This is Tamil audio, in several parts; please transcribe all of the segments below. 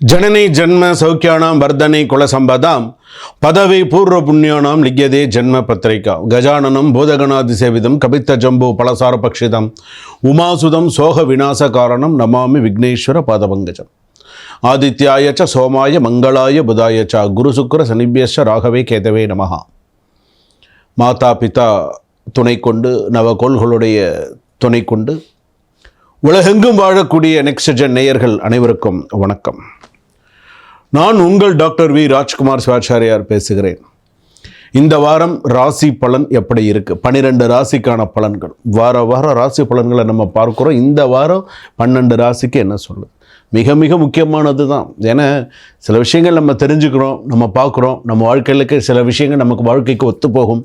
जननी जन्म सौख्याणां वर्धने कुलसंपदां पदवी पूर्व पुण्यानां लिख्यते जन्म पत्रिका गजाननं बोधगणादिसेवितं कपित्तजम्बो फलसारपक्षितम् उमासुतं सोह विनाशकारणं नमामि विघ्नेश्वर पादपङ्कजम् आदित्याय च सोमाय मंगलाय बुधाय च गुरुशुक्र शनिभ्यश्च राघवे केतवे नमः माता पिता துணை கொண்டு நவகோள்களுடைய துணை கொண்டு உலகெங்கும் வாழக்கூடிய நெக்ஸ்ட் ஜென் நேயர்கள் அனைவருக்கும் வணக்கம். நான் உங்கள் டாக்டர் வி ராஜ்குமார் சிவாச்சாரியார் பேசுகிறேன். இந்த வாரம் ராசி பலன் எப்படி இருக்குது? 12 ராசிக்கான பலன்கள். வார ராசி பலன்களை நம்ம பார்க்குறோம். இந்த வாரம் 12 ராசிக்கு என்ன சொல்லுது? மிக மிக முக்கியமானது தான். ஏன்னா சில விஷயங்கள் நம்ம தெரிஞ்சுக்கிறோம், நம்ம பார்க்குறோம். நம்ம வாழ்க்கையிலுக்கு சில விஷயங்கள் நமக்கு வாழ்க்கைக்கு ஒத்து போகும்,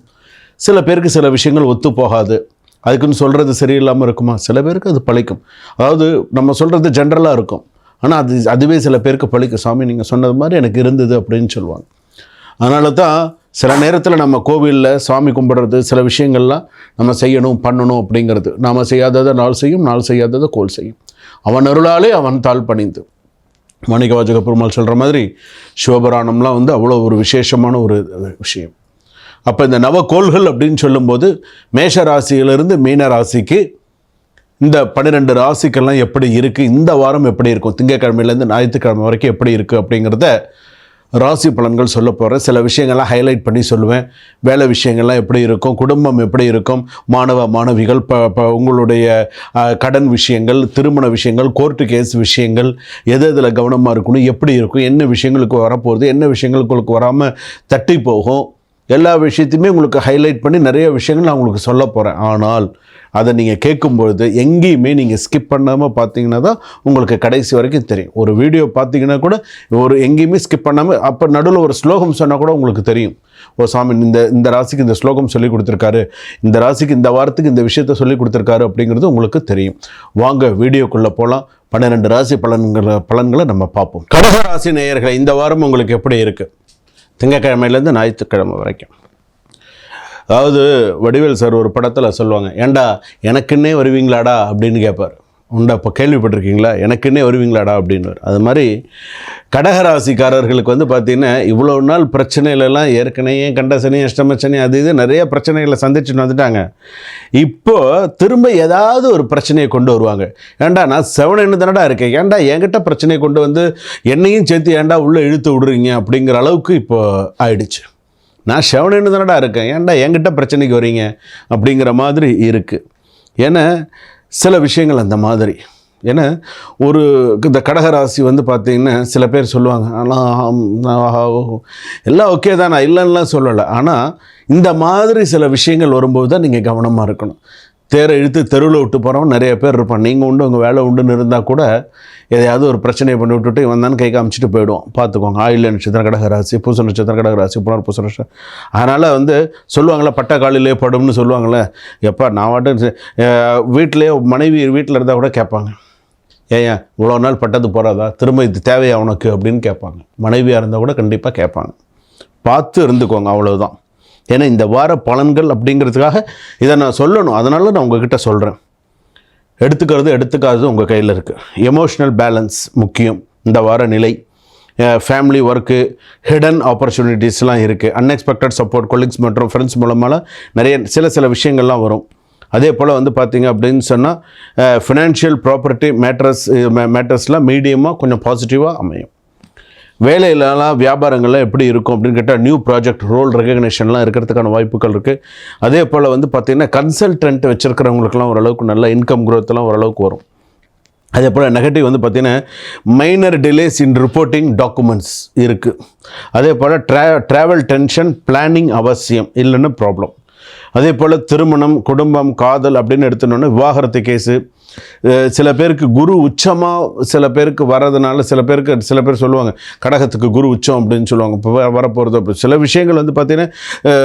சில பேருக்கு சில விஷயங்கள் ஒத்து போகாது. அதுக்குன்னு சொல்கிறது சரியில்லாமல் இருக்குமா? சில பேருக்கு அது பழிக்கும். அதாவது நம்ம சொல்கிறது ஜென்ரலாக இருக்கும், ஆனால் அதுவே சில பேருக்கு பழிக்கும். சாமி நீங்கள் சொன்னது மாதிரி எனக்கு இருந்தது அப்படின்னு சொல்லுவாங்க. அதனால தான் சில நேரத்தில் நம்ம கோவிலில் சாமி கும்பிட்றது, சில விஷயங்கள்லாம் நம்ம செய்யணும் பண்ணணும் அப்படிங்கிறது. நாம் செய்யாததை நாள் செய்யும், நாள் செய்யாததை கோல் செய்யும். அவன் அருளாலே அவன் தாழ் பணிந்து. மாணிக்கவாசக பெருமாள் சொல்கிற மாதிரி சிவபுராணம்லாம் அவ்வளோ ஒரு விசேஷமான ஒரு விஷயம். அப்போ இந்த நவகோள்கள் அப்படின்னு சொல்லும்போது மேஷ ராசியிலிருந்து மீன ராசிக்கு இந்த 12 ராசிக்கெல்லாம் எப்படி இருக்குது, இந்த வாரம் எப்படி இருக்கும், திங்கட்கிழமையிலேருந்து ஞாயிற்றுக்கிழமை வரைக்கும் எப்படி இருக்குது அப்படிங்கிறத ராசி பலன்கள் சொல்ல போகிறேன். சில விஷயங்கள்லாம் ஹைலைட் பண்ணி சொல்லுவேன். வேலை விஷயங்கள்லாம் எப்படி இருக்கும், குடும்பம் எப்படி இருக்கும், மாணவிகள் உங்களுடைய கடன் விஷயங்கள், திருமண விஷயங்கள், கோர்ட்டு கேஸ் விஷயங்கள், எதில் கவனமாக இருக்கணும், எப்படி இருக்கும், என்ன விஷயங்களுக்கு வரப்போகுது, என்ன விஷயங்களுக்கு வராமல் தட்டி போகும், எல்லா விஷயத்தையுமே உங்களுக்கு ஹைலைட் பண்ணி நிறைய விஷயங்கள் நான் உங்களுக்கு சொல்ல போகிறேன். ஆனால் அதை நீங்கள் கேட்கும்பொழுது எங்கேயுமே நீங்கள் ஸ்கிப் பண்ணாமல் பார்த்தீங்கன்னா தான் உங்களுக்கு கடைசி வரைக்கும் தெரியும். ஒரு வீடியோ பார்த்தீங்கன்னா கூட எங்கேயுமே ஸ்கிப் பண்ணாமல் அப்போ நடுவில் ஒரு ஸ்லோகம் சொன்னால் கூட உங்களுக்கு தெரியும். ஓ சாமி இந்த ராசிக்கு இந்த ஸ்லோகம் சொல்லி கொடுத்துருக்காரு, இந்த ராசிக்கு இந்த வாரத்துக்கு இந்த விஷயத்த சொல்லி கொடுத்துருக்காரு அப்படிங்கிறது உங்களுக்கு தெரியும். வாங்க வீடியோக்குள்ளே போகலாம். 12 ராசி பலன்களை நம்ம பார்ப்போம். கடக ராசி நேயர்களை, இந்த வாரம் உங்களுக்கு எப்படி இருக்குது? திங்கக்கிழமையிலேருந்து ஞாயிற்றுக்கிழமை வரைக்கும். அதாவது வடிவேல் சார் ஒரு படத்தில் சொல்லுவாங்க, ஏண்டா எனக்குன்னே வருவீங்களாடா அப்படின்னு கேட்பார். உண்டா இப்போ கேள்விப்பட்டிருக்கீங்களா? எனக்குன்னே வருவீங்களாடா அப்படின்னு. அது மாதிரி கடகராசிக்காரர்களுக்கு பார்த்திங்கன்னா இவ்வளோ நாள் பிரச்சனைகளெல்லாம் ஏற்கனவே கண்டசனி அஷ்டமச்சனி அது இது நிறைய பிரச்சனைகளை சந்திச்சுட்டு வந்துட்டாங்க. இப்போது திரும்ப ஏதாவது ஒரு பிரச்சனையை கொண்டு வருவாங்க. ஏண்டா நான் செவனன்னு தானடா இருக்கேன், ஏண்டா என்கிட்ட பிரச்சனையை கொண்டு வந்து என்னையும் சேர்த்து ஏண்டா உள்ளே இழுத்து விடுறீங்க அப்படிங்கிற அளவுக்கு இப்போ ஆயிடுச்சு. நான் செவனன்னு தானடா இருக்கேன், ஏண்டா என்கிட்ட பிரச்சனைக்கு வரீங்க அப்படிங்கிற மாதிரி இருக்குது. ஏன்னா சில விஷயங்கள் அந்த மாதிரி. ஏன்னா இந்த கடகராசி பார்த்திங்கன்னா சில பேர் சொல்லுவாங்க, ஆனால் எல்லாம் ஓகே தான், நான் இல்லைன்னுலாம் சொல்லலை. ஆனால் இந்த மாதிரி சில விஷயங்கள் வரும்போது தான் நீங்கள் கவனமாக இருக்கணும். தேரை இழுத்து தெருவில் விட்டு போகிறவங்க நிறைய பேர் இருப்பான். நீங்கள் உண்டு உங்கள் வேலை உண்டுன்னு இருந்தால் கூட எதையாவது ஒரு பிரச்சனையை பண்ணி விட்டுட்டு வந்தான்னு கை காமிச்சிட்டு போயிடுவோம். பார்த்துக்கோங்க. ஆயில்ய நட்சத்திரம் கடகராசி, பூச நட்சத்திரம் கடகராசி, புனர்பூச நட்சத்திரம். அதனால் சொல்லுவாங்களே பட்ட காலிலே படும்னு சொல்லுவாங்களே. எப்போ நான் வாட்டு வீட்டிலே மனைவி வீட்டில் இருந்தால் கூட கேட்பாங்க, ஏன் இவ்வளோ நாள் பட்டது போகாதா, திரும்ப இது தேவையா உனக்கு அப்படின்னு கேட்பாங்க. மனைவியாக இருந்தால் கூட கண்டிப்பாக கேட்பாங்க. பார்த்து இருந்துக்கோங்க, அவ்வளோதான். ஏன்னா இந்த வார பலன்கள் அப்படிங்கிறதுக்காக இதை நான் சொல்லணும், அதனால நான் உங்ககிட்ட சொல்கிறேன். எடுத்துக்காதது உங்கள் கையில் இருக்குது. எமோஷ்னல் பேலன்ஸ் முக்கியம். இந்த வார நிலை, ஃபேமிலி, ஒர்க்கு, ஹிடன் ஆப்பர்ச்சுனிட்டிஸ்லாம் இருக்குது. அன்எக்ஸ்பெக்டட் சப்போர்ட், கொலீக்ஸ் மற்றும் ஃப்ரெண்ட்ஸ் மூலமாக நிறைய சில விஷயங்கள்லாம் வரும். அதே போல் பார்த்தீங்க அப்படின்னு சொன்னால் ஃபினான்ஷியல் ப்ராப்பர்ட்டி மேட்டர்ஸ்லாம் மீடியமாக கொஞ்சம் பாசிட்டிவாக அமையும். வேலையிலலாம் வியாபாரங்கள்லாம் எப்படி இருக்கும் அப்படின்னு கேட்டால் நியூ ப்ராஜெக்ட், ரோல் ரெகக்னேஷன்லாம் இருக்கிறதுக்கான வாய்ப்புகள் இருக்குது. அதே போல் பார்த்திங்கன்னா கன்சல்டன்ட் வச்சுருக்கிறவங்களுக்குலாம் ஓரளவுக்கு நல்ல இன்கம் குரோத்தெல்லாம் ஓரளவுக்கு வரும். அதே போல் நெகட்டிவ் பார்த்திங்கன்னா மைனர் டிலேஸ் இன் ரிப்போர்ட்டிங் டாக்குமெண்ட்ஸ் இருக்குது. அதே போல் ட்ராவல் டென்ஷன், பிளானிங் அவசியம், இல்லைன்னு ப்ராப்ளம். அதே போல் திருமணம், குடும்பம், காதல் அப்படின்னு எடுத்துனோன்னா விவாகரத்து கேஸு. சில பேருக்கு குரு உச்சமாக சில பேருக்கு வர்றதுனால சில பேர் சொல்லுவாங்க கடகத்துக்கு குரு உச்சம் அப்படின்னு சொல்லுவாங்க. இப்போ வரப்போகிறது அப்படி சில விஷயங்கள் பார்த்திங்கன்னா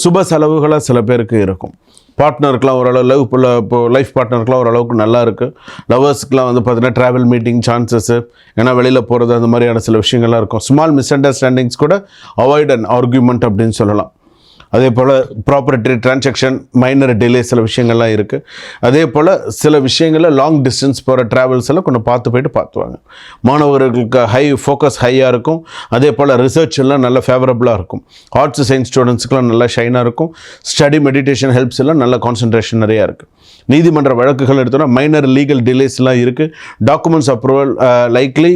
சுப செலவுகளாக சில பேருக்கு இருக்கும். பார்ட்னருக்கெலாம் ஓரளவு இப்போ லைஃப் பார்ட்னருக்கெலாம் ஓரளவுக்கு நல்லா இருக்குது. லவர்ஸ்க்கெலாம் பார்த்திங்கன்னா ட்ராவல் மீட்டிங் சான்சஸ்ஸு, ஏன்னா வெளியில் போகிறது அந்த மாதிரியான சில விஷயங்கள்லாம் இருக்கும். ஸ்மால் மிஸ் அண்டர்ஸ்டாண்டிங்ஸ் கூட அவாய்ட் அண்ட் ஆர்கியூமெண்ட் அப்படின்னு சொல்லலாம். அதே போல் ப்ராப்பர்ட்டி டிரான்சாக்ஷன் மைனர் டிலே சில விஷயங்கள்லாம் இருக்குது. அதே போல் சில விஷயங்களில் லாங் டிஸ்டன்ஸ் போகிற ட்ராவல்ஸ் எல்லாம் கொஞ்சம் பார்த்துவாங்க. மாணவர்களுக்கு ஃபோக்கஸ் ஹையாக இருக்கும். அதே போல் ரிசர்ச் எல்லாம் நல்ல ஃபேவரபுளாக இருக்கும். ஆர்ட்ஸ் சயின்ஸ் ஸ்டூடெண்ட்ஸுக்கெலாம் நல்லா ஷைனாக இருக்கும். ஸ்டடி மெடிடேஷன் ஹெல்ப்ஸ் எல்லாம் நல்ல கான்சன்ட்ரேஷன் நிறையா இருக்குது. நீதிமன்ற வழக்குகள் எடுத்தோன்னா மைனர் லீகல் டிலேஸ்லாம் இருக்குது. டாக்குமெண்ட்ஸ் அப்ரூவல் லைக்லி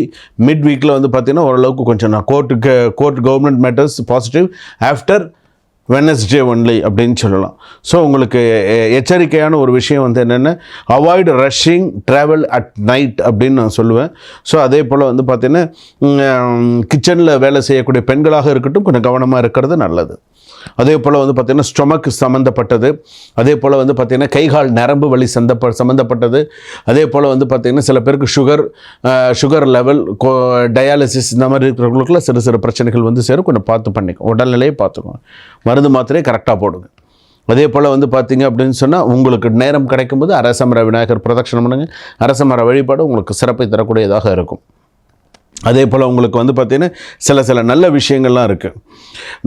மிட் வீக்கில் வந்து பார்த்திங்கன்னா ஓரளவுக்கு கொஞ்சம் court government matters positive after Wednesday only அப்படின்னு சொல்லலாம். ஸோ உங்களுக்கு எச்சரிக்கையான ஒரு விஷயம் வந்து என்னென்ன, avoid rushing travel at night அப்படின்னு நான் சொல்லுவேன். ஸோ அதே போல் வந்து பார்த்திங்கன்னா கிச்சனில் வேலை செய்யக்கூடிய பெண்களாக இருக்கட்டும் கொஞ்சம் கவனமாக இருக்கிறது நல்லது. அதே போல் வந்து பார்த்திங்கன்னா ஸ்டொமக் சம்மந்தப்பட்டது, அதே போல் வந்து பார்த்திங்கன்னா கைகால் நரம்பு வலி சம்மந்தப்பட்டது, அதே போல் வந்து பார்த்திங்கன்னா சில பேருக்கு சுகர் லெவல் டயாலிசிஸ் இந்த மாதிரி இருக்கிறவங்களுக்குள்ள சிறு பிரச்சனைகள் வந்து சேரும். கொஞ்சம் பார்த்து பண்ணிக்கும், உடல்நிலையை பார்த்துக்கோங்க. மருந்து மாத்திரையை கரெக்டாக போடுங்க. அதே போல் வந்து பார்த்திங்க அப்படின்னு சொன்னால் உங்களுக்கு நேரம் கிடைக்கும்போது அரசமர விநாயகர் பிரதட்சணம் பண்ணுங்க. அரசமர வழிபாடு உங்களுக்கு சிறப்பை தரக்கூடியதாக இருக்கும். அதே போல் உங்களுக்கு வந்து பார்த்திங்கன்னா சில நல்ல விஷயங்கள்லாம் இருக்குது.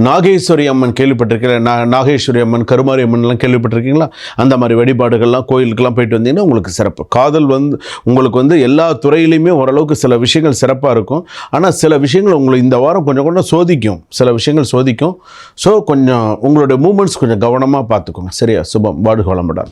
நாகேஸ்வரி அம்மன் கேள்விப்பட்டிருக்கீங்களா? நாகேஸ்வரி அம்மன், கருமாரி அம்மன்லாம் கேள்விப்பட்டிருக்கீங்களா? அந்த மாதிரி வழிபாடுகள்லாம் கோயிலுக்கெல்லாம் போயிட்டு வந்தீங்கன்னா உங்களுக்கு சிறப்பு. காதல் வந்து உங்களுக்கு வந்து எல்லா துறையிலையுமே ஓரளவுக்கு சில விஷயங்கள் சிறப்பாக இருக்கும். ஆனால் சில விஷயங்கள் உங்களுக்கு இந்த வாரம் கொஞ்சம் சோதிக்கும், சில விஷயங்கள் சோதிக்கும். ஸோ கொஞ்சம் உங்களுடைய மூமெண்ட்ஸ் கொஞ்சம் கவனமாக பார்த்துக்கோங்க. சரியா? சுபம். வாழ்க வளமுடன்.